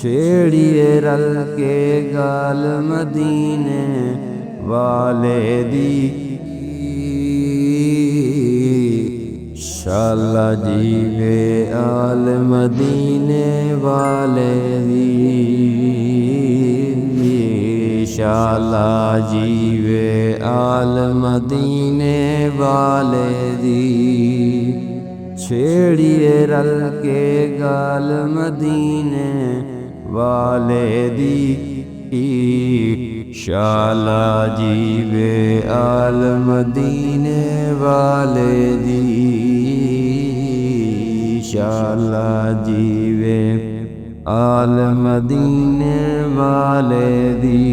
छेड़िए रल के गाल मदीने वाले दी। शाला जीवे आल मदीने वाले दी। शाला जीवे आल मदीने वाले दी। छेड़िए रल के गाल मदीने वाले दी। शाला जीवे आल मदीने वाले दी। शाला जीवे आल मदीने वाले दी।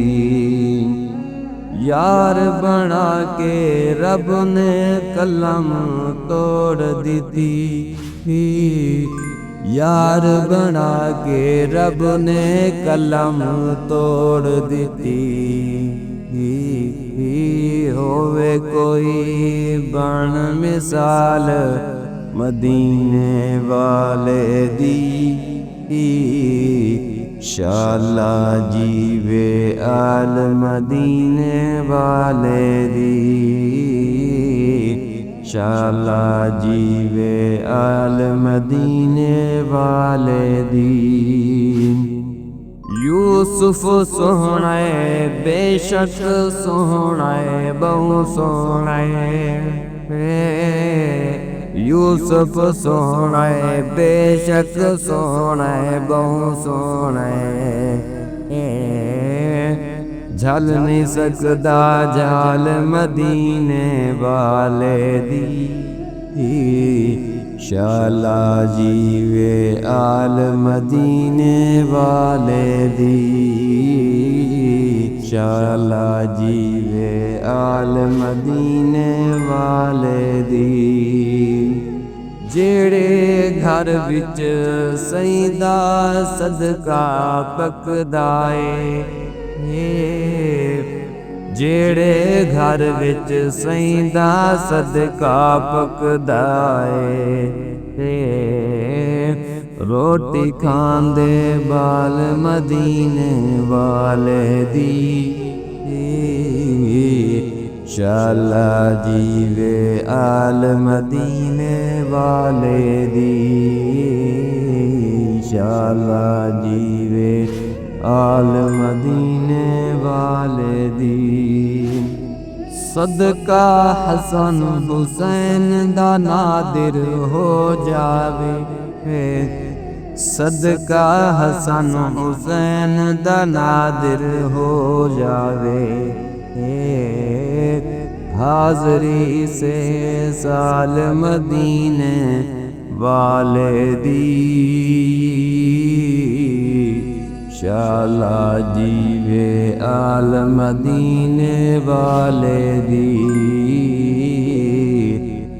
यार बना के रब ने कलम तोड़ दी। यार बना के रब ने कलम तोड़ दी। होवे कोई बन मिसाल मदीने वाले दी। शाला जीवे आल मदीने वाले दी। शाला जीवे आल मदीने वाले दी। यूसुफ सोहना है बेशक सोहना है बहु सोहना है। यूसुफ सोहना है बेशक सोहना है बहु सोहना है। झल नहीं सकदा जाल मदीने वाले दी। शाला जीवे आल मदीने वाले दी। शाला जीवे आल मदीने वाले दी। जेड़े घर विच सईदा सदका पकदा है। जेड़े घर विच सईदा सदका पकदा है। रोटी खांदे बाल मदीने वाले दी। शाला जीवे आल मदीने वाले दी। शाला जीवे आल मदीने वाले दी। सदका हसन हुसैन दा नादिर हो जावे। सदका हसन हुसैन दा नादिर हो जावे। हाज़री से साल मदीने वाले दी। शाला जीवे आल मदीने वाले दी।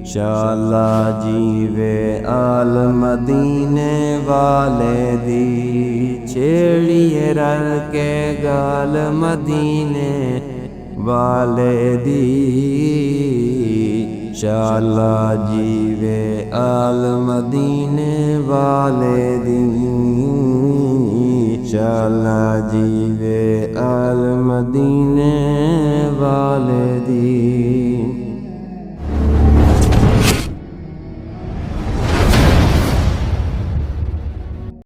शाला जीवे आल मदीने वाले दी। छेड़िए रल के गाल मदीने वाले दी। शाला जीवे आल मदीने वाले दी। शाला जीवे आल मदीने वाले